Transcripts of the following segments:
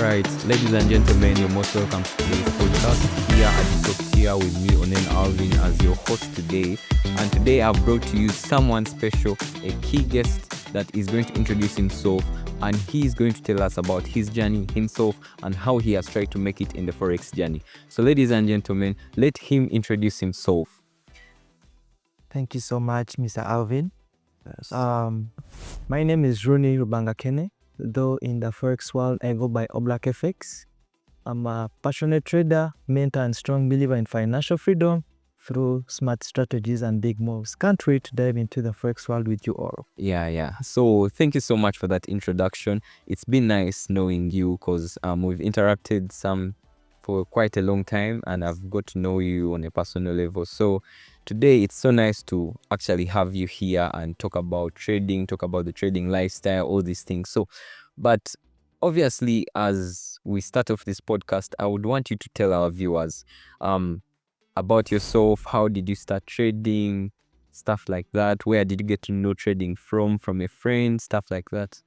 Right, ladies and gentlemen, you're most welcome to today's podcast. Here at the top here with me, Onen Alvin, as your host today. And today I've brought to you someone special, a key guest that is going to introduce himself, and he's going to tell us about his journey himself and how he has tried to make it in the Forex journey. So ladies and gentlemen, let him introduce himself. Thank you so much, Mr. Alvin. Yes. My name is Rooney Rubangakene. Though in the Forex world, I go by Oblaq FX. I'm a passionate trader, mentor, and strong believer in financial freedom through smart strategies and big moves. Can't wait to dive into the Forex world with you all. Yeah. So thank you so much for that introduction. It's been nice knowing you because we've interacted for quite a long time, and I've got to know you on a personal level. So today it's so nice to actually have you here and talk about trading, talk about the trading lifestyle, all these things. But obviously, as we start off this podcast, I would want you to tell our viewers about yourself. How did you start trading? Stuff like that. Where did you get to know trading from a friend? Stuff like that.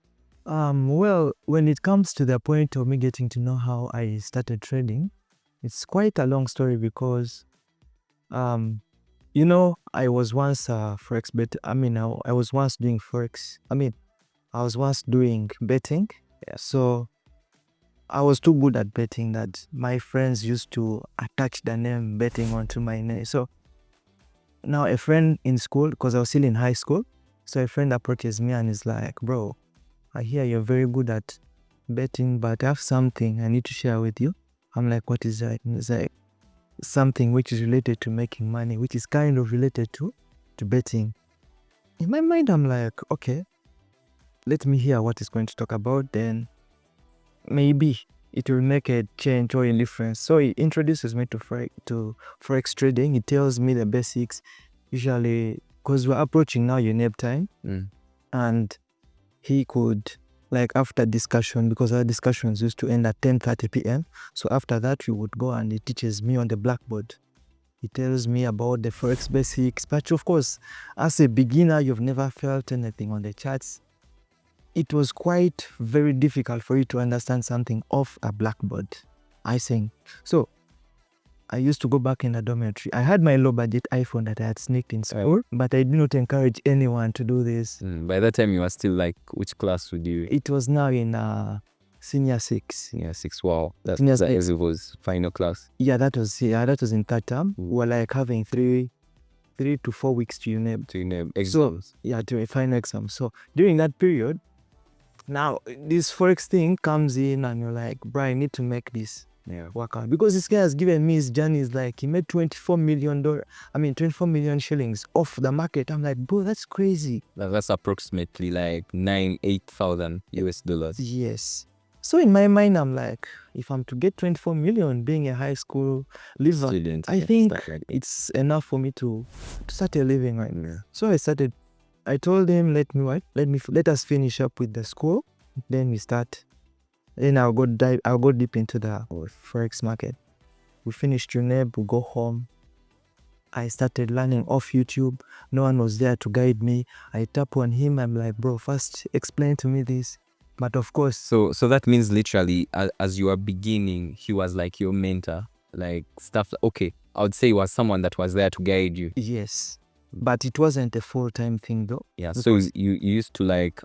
Well, when it comes to the point of me getting to know how I started trading, it's quite a long story because, I was once Forex bet. I was once doing Forex. I was once doing betting. Yeah, so I was too good at betting that my friends used to attach the name betting onto my name. So now a friend in school, because I was still in high school, so a friend approaches me and is like, "Bro, I hear you're very good at betting, but I have something I need to share with you." I'm like, "What is that?" And it's like, something which is related to making money, which is kind of related to betting. In my mind, I'm like, okay, let me hear what he's going to talk about, then maybe it will make a change or a difference. So he introduces me to Forex trading. He tells me the basics, usually, because we're approaching now UNEB time, and he could, like after discussion, because our discussions used to end at 10:30 p.m. So after that, we would go and he teaches me on the blackboard. He tells me about the Forex basics. But of course, as a beginner, you've never felt anything on the charts. It was quite very difficult for you to understand something off a blackboard, I think. So I used to go back in the dormitory. I had my low budget iPhone that I had sneaked in school, but I did not encourage anyone to do this. By that time, you were still like, which class would you? It was now in senior 6. Senior 6, wow. That's it was final class. Yeah, that was in third term. We were like having 3 to 4 weeks to UNEB. To UNEB exams. So, yeah, to a final exam. So during that period, now this Forex thing comes in and you're like, bro, I need to make this work out. Because this guy has given me his journey. Is like he made $24 million shillings off the market. I'm like, bro, that's crazy. That's approximately like $8,000 US. Yes. So in my mind, I'm like, if I'm to get 24 million being a high school student, I think it's enough for me to start a living right now. So I told him, let us finish up with the school, then we start. Then I'll go deep into the Forex market. We finished UNEB, we go home. I started learning off YouTube. No one was there to guide me. I tap on him. I'm like, bro, first explain to me this. But of course. So that means literally, as you are beginning, he was like your mentor, like stuff. Okay, I would say he was someone that was there to guide you. Yes. But it wasn't a full-time thing though. Yeah, so you used to like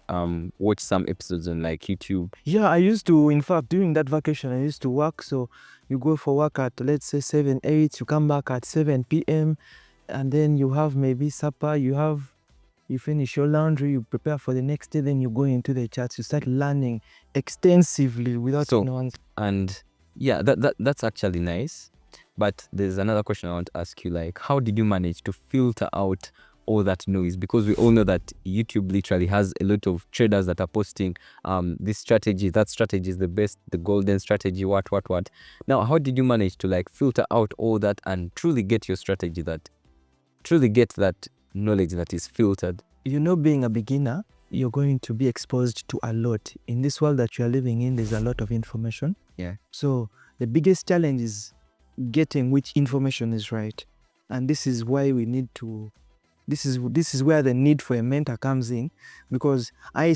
watch some episodes on like YouTube. Yeah, I used to, in fact, during that vacation, I used to work. So you go for work at, let's say 7, 8, you come back at 7 p.m. and then you have maybe supper, you finish your laundry, you prepare for the next day, then you go into the charts, you start learning extensively without anyone. And yeah, that's actually nice. But there's another question I want to ask you, like, how did you manage to filter out all that noise? Because we all know that YouTube literally has a lot of traders that are posting this strategy, that strategy is the best, the golden strategy, what. Now, how did you manage to like filter out all that and truly get your strategy, truly get that knowledge that is filtered? Being a beginner, you're going to be exposed to a lot. In this world that you are living in, there's a lot of information. Yeah. So the biggest challenge is getting which information is right. And this is why we need to, this is where the need for a mentor comes in, because I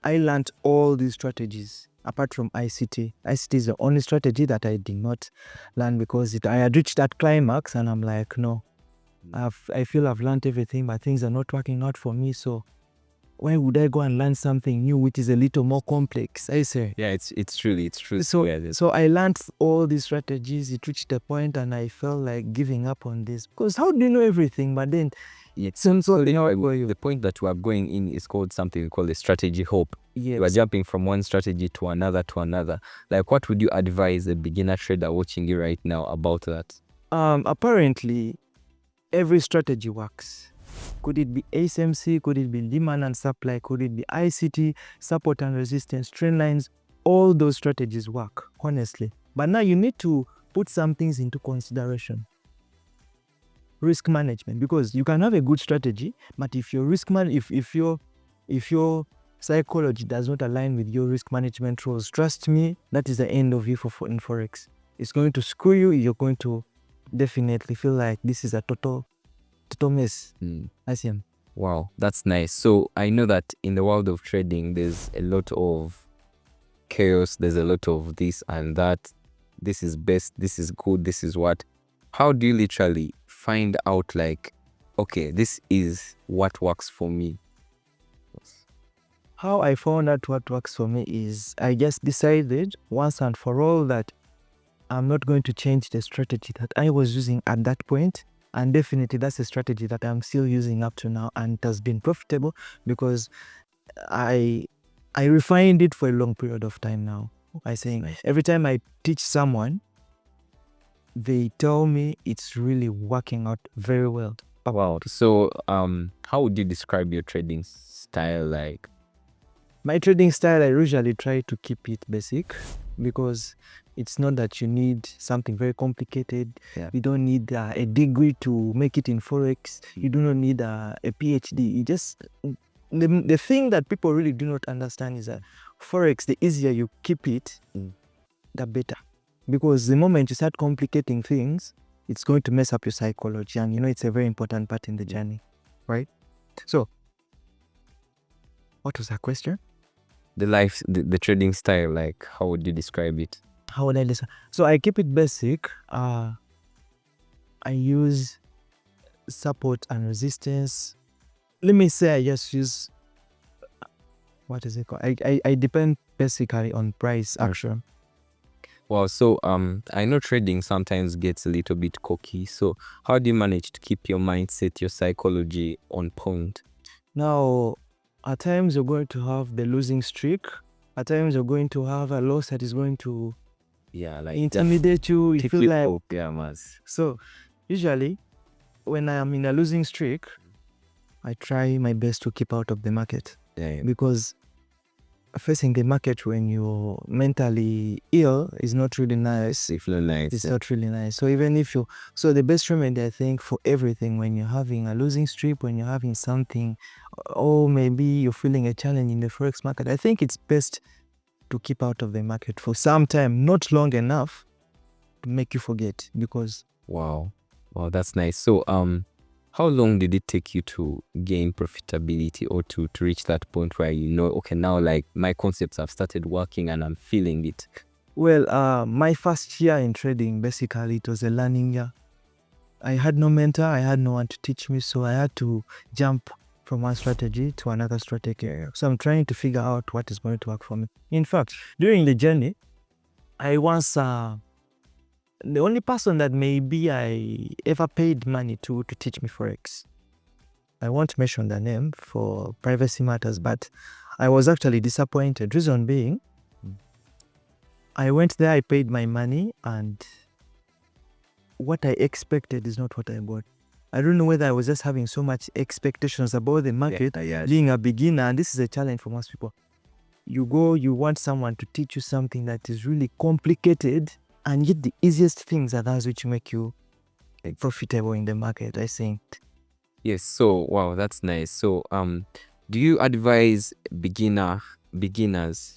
learned all these strategies apart from ICT. ICT is the only strategy that I did not learn because I had reached that climax and I'm like, no, I feel I've learned everything, but things are not working out for me. So why would I go and learn something new which is a little more complex? I say. Yeah, it's true. So I learned all these strategies. It reached a point and I felt like giving up on this because how do you know everything? But then so the point that we are going in is called something we call a strategy hope. yes. You are jumping from one strategy to another. Like, what would you advise a beginner trader watching you right now about that? Apparently, every strategy works. Could it be SMC? Could it be demand and supply? Could it be ICT, support and resistance, trend lines? All those strategies work, honestly. But now you need to put some things into consideration. Risk management, because you can have a good strategy, but if your if your psychology does not align with your risk management rules, trust me, that is the end of you in Forex. It's going to screw you. You're going to definitely feel like this is a total mess. I see him. Wow, that's nice. So I know that in the world of trading, there's a lot of chaos. There's a lot of this and that. This is best. This is good. This is what. How do you literally find out, like, okay, this is what works for me? How I found out what works for me is I just decided once and for all that I'm not going to change the strategy that I was using at that point. And definitely that's a strategy that I'm still using up to now, and it has been profitable because I refined it for a long period of time now. I think every time I teach someone, they tell me it's really working out very well. Wow. So how would you describe your trading style? Like, my trading style, I usually try to keep it basic because it's not that you need something very complicated. You don't need a degree to make it in Forex. You do not need a PhD. You just the thing that people really do not understand is that Forex, the easier you keep it, the better. Because the moment you start complicating things, it's going to mess up your psychology. And you know, it's a very important part in the journey, right? So, what was that question? The trading style, like, how would you describe it? How would I listen? So I keep it basic. I use support and resistance. Let me say I just use, what is it called? I depend basically on price action. Wow, so I know trading sometimes gets a little bit cocky. So how do you manage to keep your mindset, your psychology on point? Now, at times you're going to have the losing streak. At times you're going to have a loss that is going to intimidate you. You feel like So usually when I am in a losing streak, I try my best to keep out of the market. Because facing the market when you're mentally ill is not really nice. It's not really nice. So even if so the best remedy, I think, for everything, when you're having a losing streak, when you're having something, or maybe you're feeling a challenge in the Forex market, I think it's best to keep out of the market for some time, not long enough to make you forget. Because wow, that's nice. So how long did it take you to gain profitability, or to reach that point where you know, okay, now like my concepts have started working and I'm feeling it? Well, my first year in trading, basically it was a learning year. I had no mentor, I had no one to teach me, so I had to jump from one strategy to another strategy area. So I'm trying to figure out what is going to work for me. In fact, during the journey, I once the only person that maybe I ever paid money to teach me Forex. I won't mention the name for privacy matters, but I was actually disappointed. Reason being, I went there, I paid my money, and what I expected is not what I got. I don't know whether I was just having so much expectations about the market, being a beginner, and this is a challenge for most people. You go, you want someone to teach you something that is really complicated, and yet the easiest things are those which make you profitable in the market, I think. Yes, so wow, that's nice. So do you advise beginners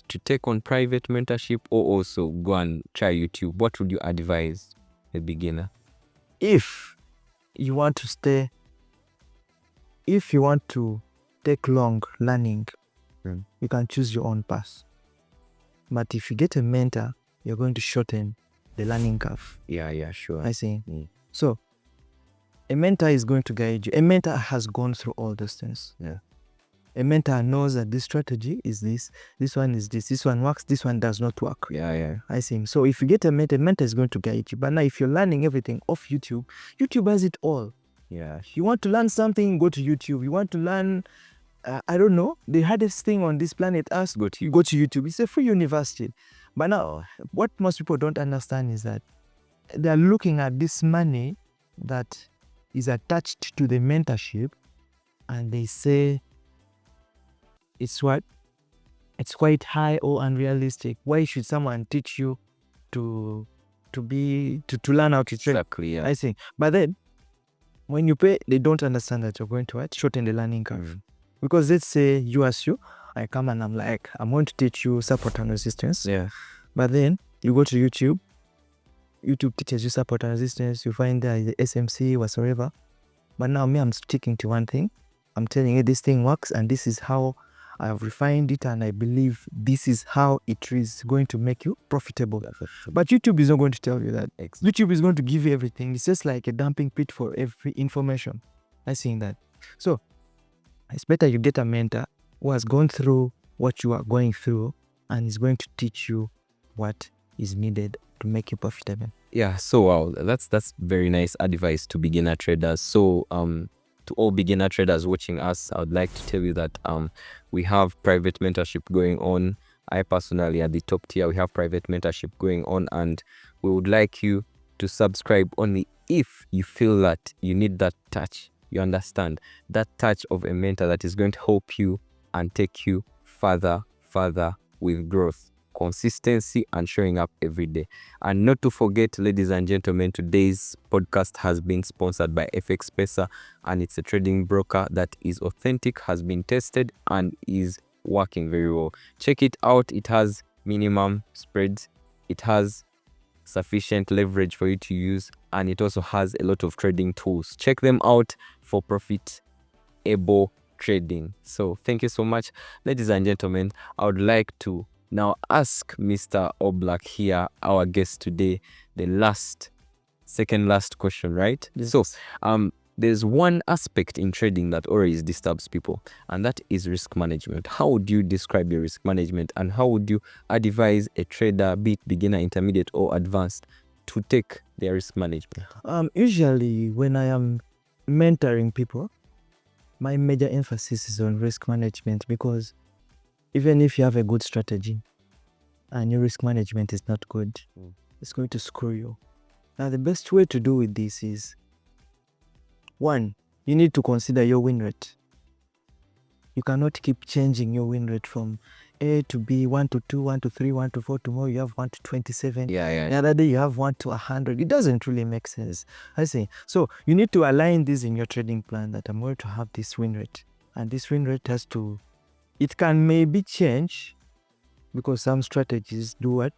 to take on private mentorship, or also go and try YouTube? What would you advise a beginner? If you want to take long learning, you can choose your own path. But if you get a mentor, you're going to shorten the learning curve. Yeah, sure. I see. So a mentor is going to guide you. A mentor has gone through all those things. Yeah. A mentor knows that this strategy is this one is this one works, this one does not work. Yeah. I see. So if you get a mentor is going to guide you. But now if you're learning everything off YouTube has it all. Yeah. You want to learn something, go to YouTube. You want to learn, I don't know, the hardest thing on this planet Earth, go to YouTube. It's a free university. But now, what most people don't understand is that they're looking at this money that is attached to the mentorship, and they say it's quite high or unrealistic. Why should someone teach you to learn how to trade? Exactly. Yeah. I see. But then when you pay, they don't understand that you're going to shorten the learning curve. Because let's say I come and I'm like, I'm going to teach you support and resistance. Yeah. But then you go to YouTube. YouTube teaches you support and resistance. You find the SMC, whatsoever. But now I'm sticking to one thing. I'm telling you this thing works, and this is how I have refined it, and I believe this is how it is going to make you profitable. But YouTube is not going to tell you that. YouTube is going to give you everything. It's just like a dumping pit for every information. I think that. So it's better you get a mentor who has gone through what you are going through and is going to teach you what is needed to make you profitable. Yeah, so wow, that's very nice advice to beginner traders. So to all beginner traders watching us, I would like to tell you that we have private mentorship going on. I personally, at the top tier, we have private mentorship going on, and we would like you to subscribe only if you feel that you need that touch. You understand that touch of a mentor that is going to help you and take you further with growth, consistency, and showing up every day. And not to forget, ladies and gentlemen, today's podcast has been sponsored by FX Pesa, and it's a trading broker that is authentic, has been tested, and is working very well. Check it out. It has minimum spreads, it has sufficient leverage for you to use, and it also has a lot of trading tools. Check them out for profitable trading. So thank you so much, ladies and gentlemen. I would like to now ask Mr. Oblaq here, our guest today, the second last question, right? Yes. So there's one aspect in trading that always disturbs people, and that is risk management. How would you describe your risk management, and how would you advise a trader, be it beginner, intermediate, or advanced, to take their risk management? Usually when I am mentoring people, my major emphasis is on risk management, because even if you have a good strategy and your risk management is not good, it's going to screw you. Now, the best way to do with this is, one, you need to consider your win rate. You cannot keep changing your win rate from A to B, 1 to 2, 1 to 3, 1 to 4. Tomorrow you have 1 to 27. Yeah. The other day you have 1 to 100. It doesn't really make sense. I see. So you need to align this in your trading plan, that I'm going to have this win rate. And this win rate it can maybe change, because some strategies do what?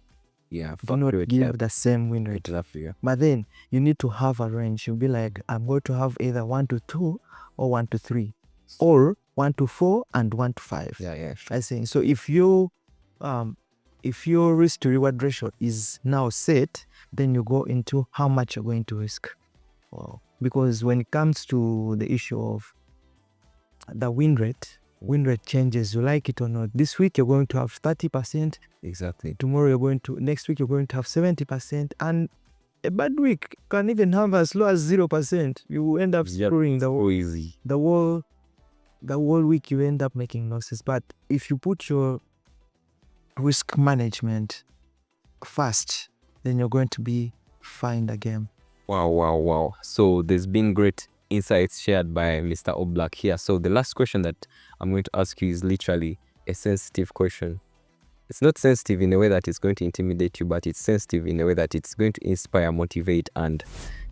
Yeah, do not give the same win rate. Exactly. But then you need to have a range. You'll be like, I'm going to have either 1 to 2 or 1 to 3, or 1 to 4 and 1 to 5. Yeah. I see. So if your risk to reward ratio is now set, then you go into how much you're going to risk. Because when it comes to the issue of the win rate changes, you like it or not. This week you're going to have 30%. Exactly. Tomorrow next week you're going to have 70%, and a bad week can even have as low as 0%. You end up screwing the whole week. You end up making losses. But if you put your risk management first, then you're going to be fine the game. Wow. So there's been great insights shared by Mr. Oblaq here. So the last question that I'm going to ask you is literally a sensitive question. It's not sensitive in a way that it's going to intimidate you, but it's sensitive in a way that it's going to inspire, motivate, and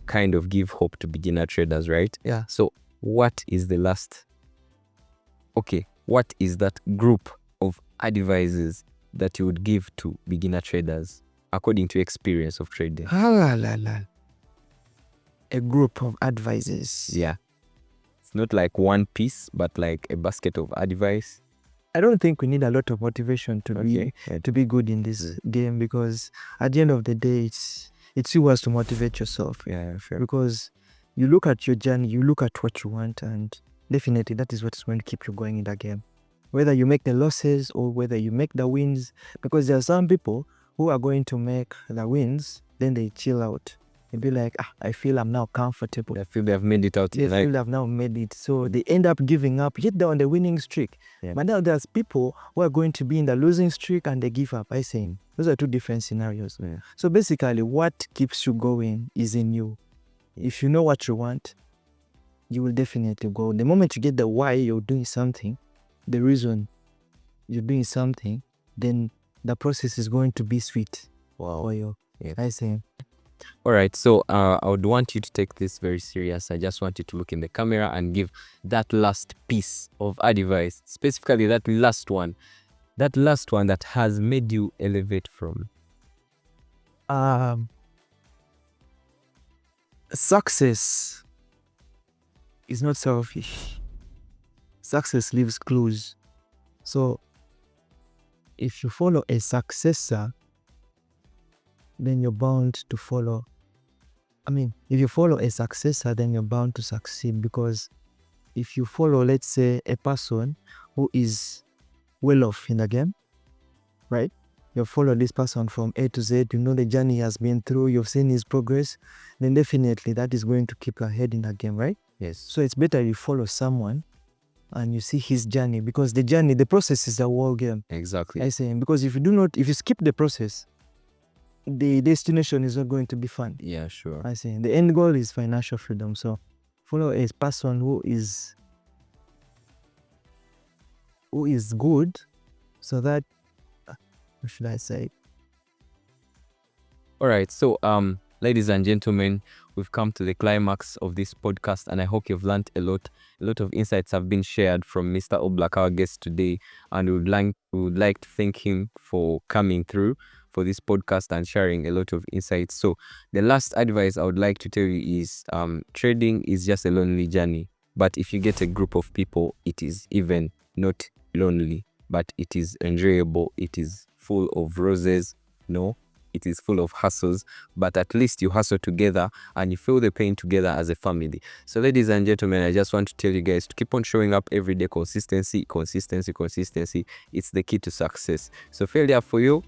kind of give hope to beginner traders, right? Yeah. So what is that group of advices that you would give to beginner traders according to experience of trading? A group of advices. Yeah. It's not like one piece, but like a basket of advice. I don't think we need a lot of motivation to be good in this game, because at the end of the day, it's you has to motivate yourself. Yeah, sure. Because you look at your journey, you look at what you want, and definitely that is what's going to keep you going in the game. Whether you make the losses or whether you make the wins, because there are some people who are going to make the wins, then they chill out. They'll be like, I feel I'm now comfortable. I feel they have made it out. They feel they've now made it. So they end up giving up, yet they're on the winning streak. Yeah. But now there's people who are going to be in the losing streak and they give up. I say those are two different scenarios. Yeah. So basically, what keeps you going is in you. If you know what you want, you will definitely go. The moment you get the why you're doing something, the reason you're doing something, then the process is going to be sweet for you. Yeah. I say. All right, so I would want you to take this very serious. I just want you to look in the camera and give that last piece of advice, specifically that last one that has made you elevate from. Success is not selfish. Success leaves clues. So if you follow a successor, then you're bound to follow. If you follow a successor, then you're bound to succeed, because if you follow, let's say, a person who is well off in the game, right? You follow this person from A to Z, you know the journey he has been through, you've seen his progress, then definitely that is going to keep you ahead in the game, right? Yes. So it's better you follow someone and you see his journey, because the process is a whole game. Exactly. I say, because if you skip the process, the destination is not going to be fun. Yeah, sure. I say the end goal is financial freedom. So follow a person who is good, so that what should I say? All right, so ladies and gentlemen, we've come to the climax of this podcast, and I hope you've learned a lot. A lot of insights have been shared from Mr. Oblaq, our guest today, and we would like to thank him for coming through for this podcast and sharing a lot of insights. So the last advice I would like to tell you is trading is just a lonely journey, but if you get a group of people, it is even not lonely, but it is enjoyable. It is full of roses. No, it is full of hustles, but at least you hustle together and you feel the pain together as a family. So ladies and gentlemen, I just want to tell you guys to keep on showing up every day. Consistency. It's the key to success. So failure for you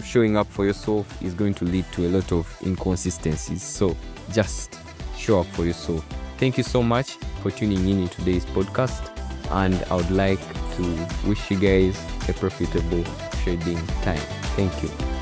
showing up for yourself is going to lead to a lot of inconsistencies. So just show up for yourself. Thank you so much for tuning in today's podcast, and I would like to wish you guys a profitable trading time. Thank you.